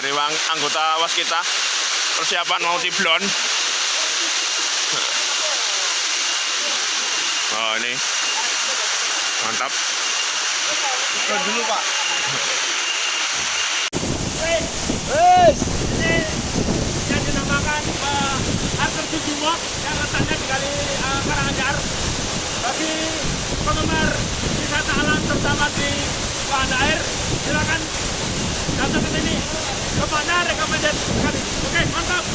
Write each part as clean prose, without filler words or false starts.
dari anggota waskita persiapan mau tiblon. Oh ini mantap. Dulu Pak. Ini yang dinamakan air terjun Jumok yang letaknya di Kali Karanganyar. Bagi penggemar wisata alam terutama di wahana air, silakan datang ke sini. Tempatnya recommended sekali. Oke, mantap.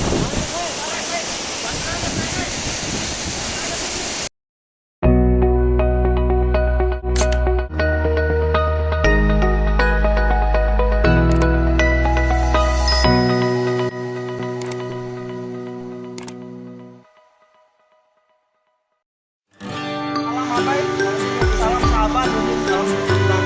Salam sahabat, salam cinta.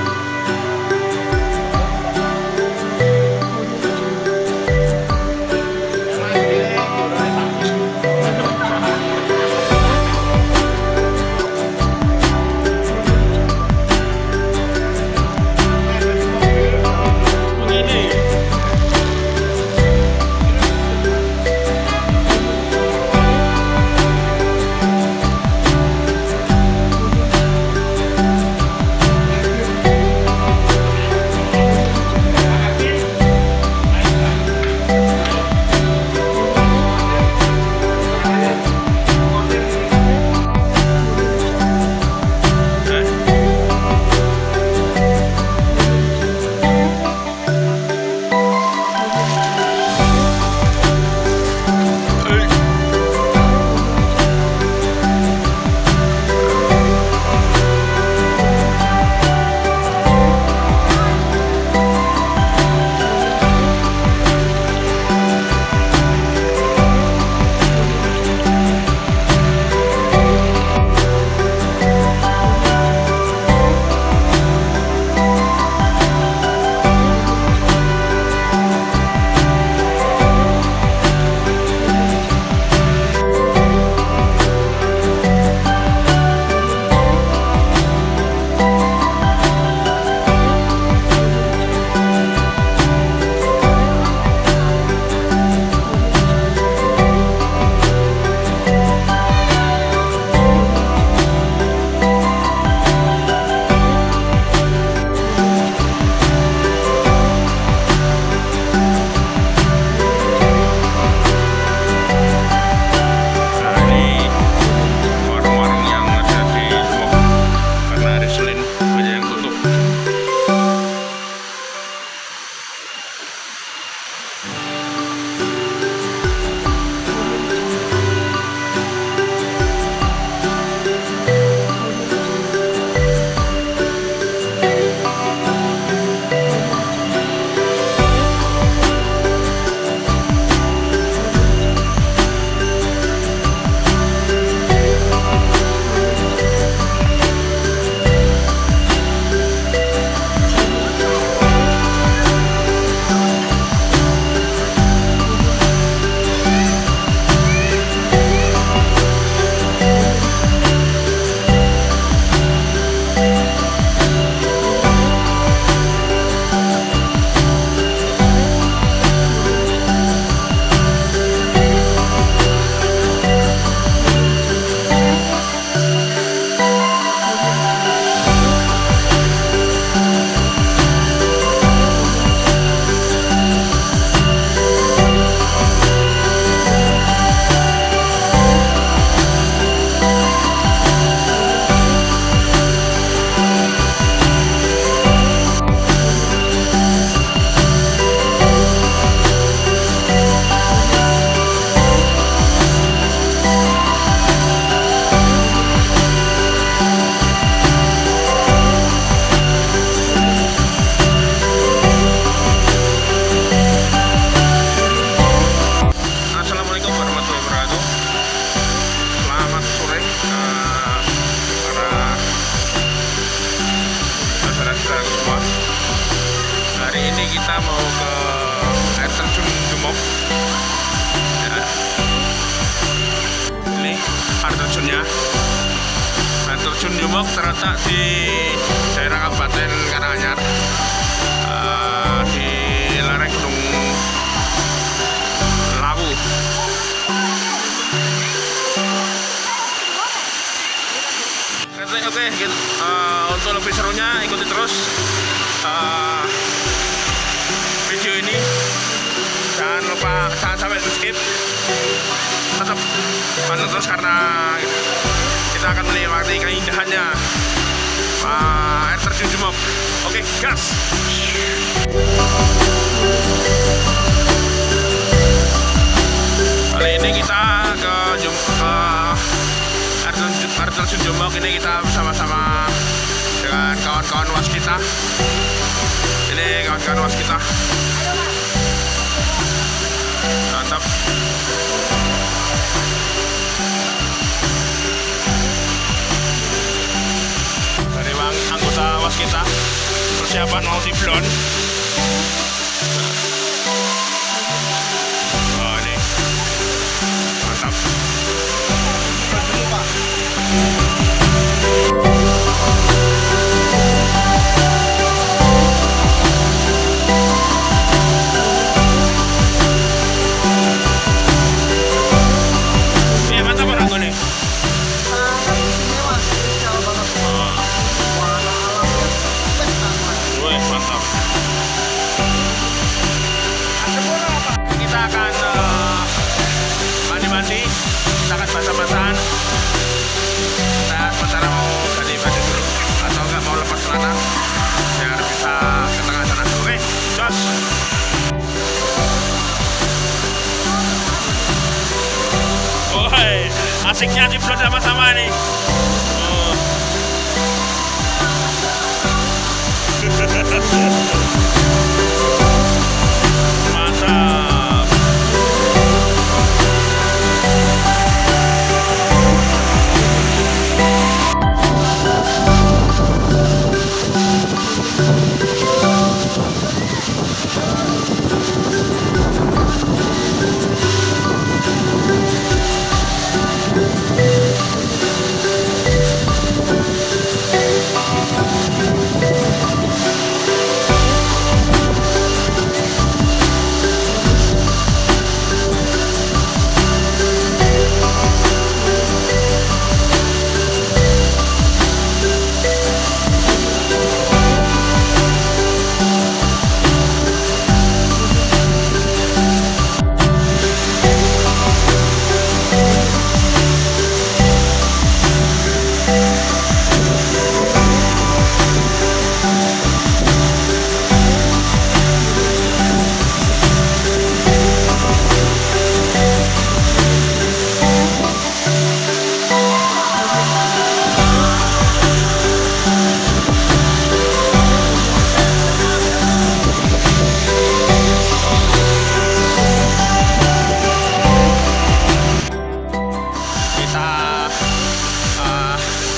kita mau ke air terjun Jumok ya. Ini air terjunnya. Air terjun Jumok terletak di daerah Kabupaten Karanganyar, di lereng Gunung Oke, untuk lebih serunya ikuti terus video ini. Jangan sampai skip. Tetap pantau terus karena kita akan menikmati keindahannya air terjun Jumok. Oke, gas. Kali ini kita ke air terjun Jumok. Ini kita bersama-sama dengan kawan-kawan was kita. Ini kawan-kawan was kita. Mantap. Dari anggota was kita persiapan mau diblon. Oh, ini mantap. Dulu Pak. Iya, mantap orang gue nih. Istimewa, spesial banget. Warna alamnya best banget. Wih, mantap. Kita akan mandi-mandi, kita akan basah-basahan. Kita sementara mau ganti baju dulu, atau enggak mau lepas celana biar bisa ke tengah sana. Oke, jos. Woi, asiknya diblon sama-sama nih. Oh. Mantap.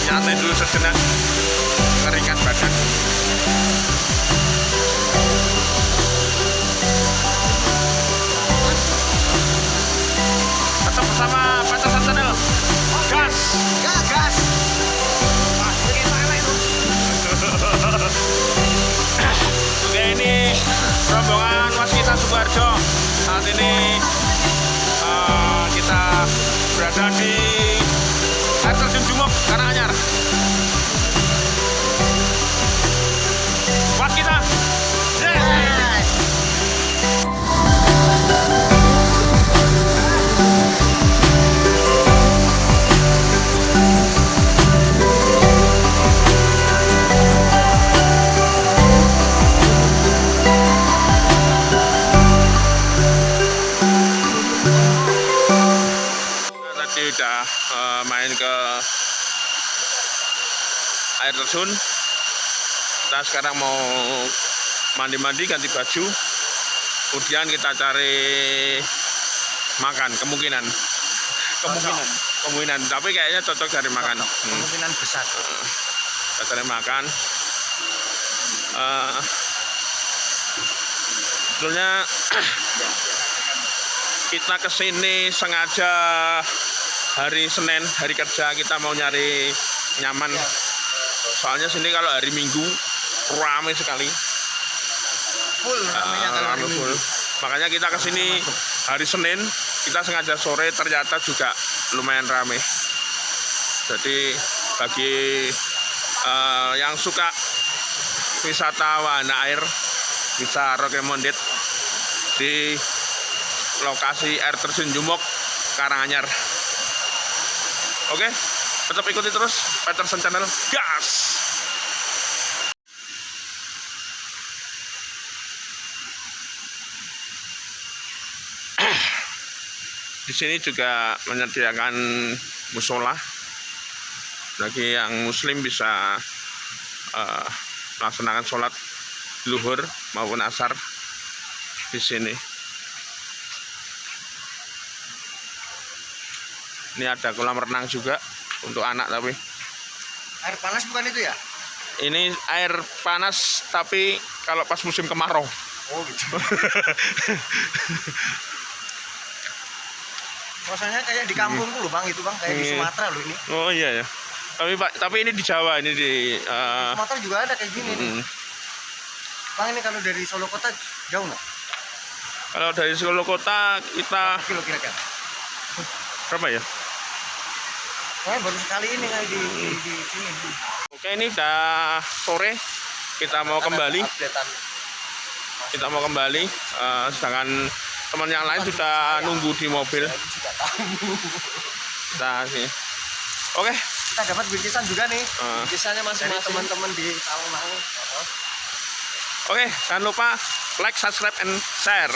Nyantai dulu sejenak, ngeringkan badan. Tetap bersama Pacar Channel. Gas. Gas. Mas, bagaimana itu? Oke, ini rombongan Waskita Sukoharjo. Saat ini kita berada di air terjun Jumok, Karanganyar. Waskita. Yes. Tadi udah main ke air terjun. Kita sekarang mau mandi-mandi, ganti baju, kemudian kita cari makan. Kemungkinan, tapi kayaknya cocok cari makan. Kemungkinan besar. Kita cari makan. Sebetulnya kita kesini sengaja hari Senin, hari kerja, kita mau nyari nyaman. Soalnya sini kalau hari Minggu ramai sekali. Full ramenya kalau hari Full. Minggu. Makanya kita kesini hari Senin, kita sengaja sore, ternyata juga lumayan ramai. Jadi bagi yang suka wisata wahana air bisa recommended di lokasi air terjun Jumok Karanganyar. Oke, tetap ikuti terus Peterson Channel. Gas! Di sini juga menyediakan musola bagi yang muslim bisa melaksanakan sholat zuhur maupun asar di sini. Ini ada kolam renang juga untuk anak, tapi Air panas bukan itu ya? ini air panas tapi kalau pas musim kemarau. Oh gitu. Rasanya kayak di kampung dulu bang, itu bang, kayak di Sumatera loh ini. Oh iya ya. Tapi ini di Jawa, ini di Sumatera juga ada kayak gini nih. Bang, ini kalau dari Solo Kota jauh nggak? Kalau dari Solo Kota kita Berapa kilo kira-kira? berapa ya? Wah, baru sekali ini kayak di sini. Oke, ini udah sore, kita mau kembali. Updatean. Kita mau kembali, sedangkan teman yang lain sudah nunggu di mobil. Saya juga tahu. Kita sih. Oke, Kita dapat bingkisan juga nih. Bingkisannya masing-masing. Dari teman-teman di Tawang. oke, jangan lupa like, subscribe, and share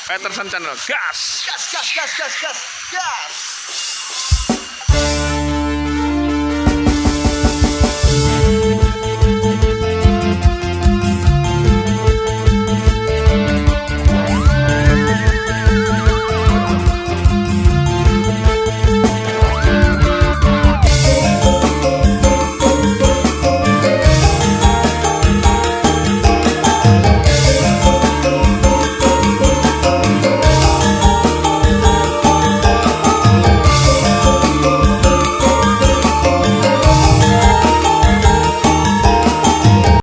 Peterson Channel. Gas! Gas, gas, gas, gas, gas, gas.